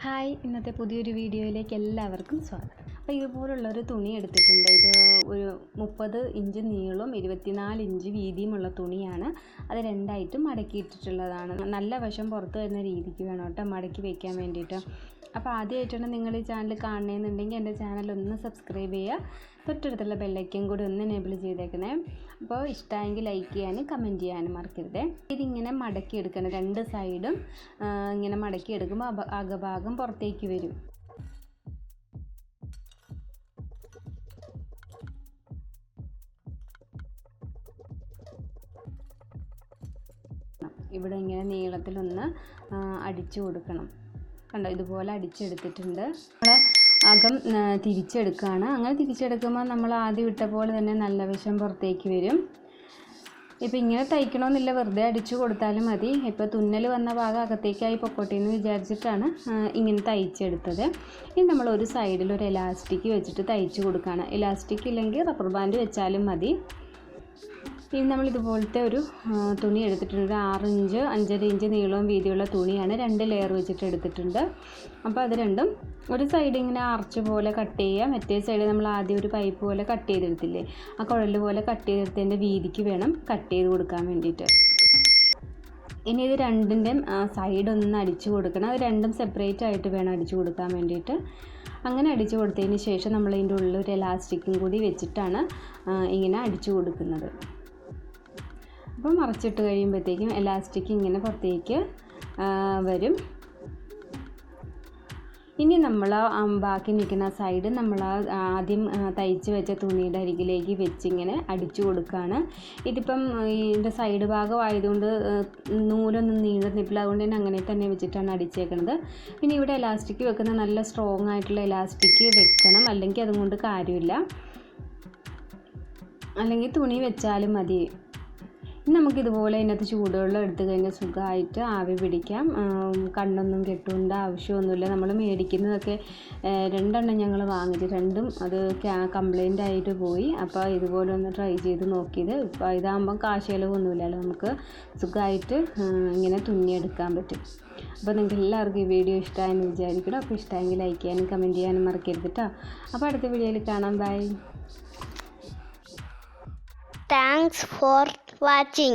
Hi, ഇന്നത്തെ പുതിയൊരു വീഡിയോയിലേക്ക് എല്ലാവർക്കും സ്വാഗതം. അപ്പോൾ ഇതുപോലുള്ളൊരു തുണി എടുത്തിട്ടുണ്ട്. ഇത് ഒരു 30 ഇഞ്ച് നീളവും 24 ഇഞ്ച് വീതിയുമുള്ള തുണിയാണ്. അത് രണ്ടായിട്ട് മടക്കിയിട്ടിട്ടുള്ളതാണ്. നല്ല വശം പുറത്ത് വരുന്ന രീതിക്ക് വേണം കേട്ടോ മടക്കി വയ്ക്കാൻ വേണ്ടിയിട്ട്. അപ്പോൾ ആദ്യമായിട്ടാണ് നിങ്ങൾ ഈ ചാനൽ കാണണമെന്നുണ്ടെങ്കിൽ എൻ്റെ ചാനൽ ഒന്ന് സബ്സ്ക്രൈബ് ചെയ്യുക, തൊട്ടടുത്തുള്ള ബെല്ലൈക്കൻ കൂടി ഒന്ന് എനേബിൾ ചെയ്തേക്കണേ. അപ്പോൾ ഇഷ്ടമായെങ്കിൽ ലൈക്ക് ചെയ്യാനും കമൻറ്റ് ചെയ്യാനും മറക്കരുത്. ഇതിങ്ങനെ മടക്കിയെടുക്കണം, രണ്ട് സൈഡും ഇങ്ങനെ മടക്കിയെടുക്കുമ്പോൾ അകഭാഗം പുറത്തേക്ക് വരും. ഇവിടെ ഇങ്ങനെ നീളത്തിലൊന്ന് അടിച്ചു കൊടുക്കണം. കണ്ടോ, ഇതുപോലെ അടിച്ചെടുത്തിട്ടുണ്ട്. നമ്മൾ അകം തിരിച്ചെടുക്കുകയാണ്. അങ്ങനെ തിരിച്ചെടുക്കുമ്പോൾ നമ്മൾ ആദ്യം ഇട്ട പോലെ തന്നെ നല്ല വശം പുറത്തേക്ക് വരും. ഇപ്പോൾ ഇങ്ങനെ തയ്ക്കണമെന്നില്ല, വെറുതെ അടിച്ചു കൊടുത്താലും മതി. ഇപ്പോൾ തുന്നൽ വന്ന ഭാഗം അകത്തേക്കായി പൊക്കോട്ടെ എന്ന് വിചാരിച്ചിട്ടാണ് ഇങ്ങനെ തയ്ച്ചെടുത്തത്. ഇനി നമ്മൾ ഒരു സൈഡിൽ ഒരു എലാസ്റ്റിക് വെച്ചിട്ട് തയ്ച്ചു കൊടുക്കുകയാണ്. എലാസ്റ്റിക് ഇല്ലെങ്കിൽ റബ്ബർ ബാൻഡ് വെച്ചാലും മതി. ഇനി നമ്മൾ ഇതുപോലത്തെ ഒരു തുണി എടുത്തിട്ടുണ്ട്. ഒരു 6 ഇഞ്ച് 5.5 ഇഞ്ച് നീളവും വീതിയുള്ള തുണിയാണ്. 2 ലെയർ വെച്ചിട്ട് എടുത്തിട്ടുണ്ട്. അപ്പോൾ അത് രണ്ടും ഒരു സൈഡ് ഇങ്ങനെ ആർച്ച് പോലെ കട്ട് ചെയ്യുക, മറ്റേ സൈഡ് നമ്മൾ ആദ്യം ഒരു പൈപ്പ് പോലെ കട്ട് ചെയ്തെടുത്തില്ലേ, ആ കുഴൽ പോലെ കട്ട് ചെയ്തെടുത്തതിൻ്റെ വീതിക്ക് വേണം കട്ട് ചെയ്ത് കൊടുക്കാൻ വേണ്ടിയിട്ട്. ഇനി ഇത് രണ്ടിൻ്റെയും സൈഡൊന്ന് അടിച്ചു കൊടുക്കണം. അത് രണ്ടും സെപ്പറേറ്റ് ആയിട്ട് വേണം അടിച്ചു കൊടുക്കാൻ വേണ്ടിയിട്ട്. അങ്ങനെ അടിച്ചു കൊടുത്തതിന് ശേഷം നമ്മൾ ഇതിൻ്റെ ഉള്ളിൽ ഒരു എലാസ്റ്റിക്കും കൂടി വെച്ചിട്ടാണ് ഇങ്ങനെ അടിച്ചു കൊടുക്കുന്നത്. അപ്പോൾ മറച്ചിട്ട് കഴിയുമ്പോഴത്തേക്കും എലാസ്റ്റിക് ഇങ്ങനെ പുറത്തേക്ക് വരും. ഇനി നമ്മൾ ബാക്കി നിൽക്കുന്ന സൈഡ് നമ്മൾ ആദ്യം തയ്ച്ച് വെച്ച തുണിയുടെ അരികിലേക്ക് വെച്ചിങ്ങനെ അടിച്ചു കൊടുക്കുകയാണ്. ഇതിപ്പം ഇതിൻ്റെ സൈഡ് ഭാഗമായതുകൊണ്ട് നൂലൊന്നും നീളുന്നില്ല, അതുകൊണ്ട് തന്നെ അങ്ങനെ തന്നെ വെച്ചിട്ടാണ് അടിച്ചേക്കുന്നത്. പിന്നെ ഇവിടെ എലാസ്റ്റിക് വെക്കുന്ന നല്ല സ്ട്രോങ് ആയിട്ടുള്ള എലാസ്റ്റിക് വെക്കണം, അല്ലെങ്കിൽ അതുകൊണ്ട് കാര്യമില്ല. അല്ലെങ്കിൽ തുണി വെച്ചാലും മതി. നമുക്കിതുപോലെ ഇതിനകത്ത് ചൂടുവെള്ളം എടുത്തു കഴിഞ്ഞാൽ സുഖമായിട്ട് ആവി പിടിക്കാം. കണ്ണൊന്നും കെട്ടേണ്ട ആവശ്യമൊന്നുമില്ല. നമ്മൾ മേടിക്കുന്നതൊക്കെ 2 എണ്ണം ഞങ്ങൾ വാങ്ങിച്ചു, രണ്ടും അത് കംപ്ലൈൻ്റ് ആയിട്ട് പോയി. അപ്പോൾ ഇതുപോലെ ഒന്ന് ട്രൈ ചെയ്ത് നോക്കിയത്. ഇപ്പോൾ ഇതാകുമ്പം കാശ് ചിലവൊന്നുമില്ലല്ലോ, നമുക്ക് സുഖമായിട്ട് ഇങ്ങനെ തുന്നിയെടുക്കാൻ പറ്റും. അപ്പോൾ നിങ്ങൾക്ക് എല്ലാവർക്കും ഈ വീഡിയോ ഇഷ്ടമായെന്ന് വിചാരിക്കണം. അപ്പോൾ ഇഷ്ടമെങ്കിൽ ലൈക്ക് ചെയ്യാനും കമൻറ്റ് ചെയ്യാനും മറക്കരുത് കേട്ടോ. അപ്പോൾ അടുത്ത വീഡിയോയിൽ കാണാം. ബൈ. Thanks for watching.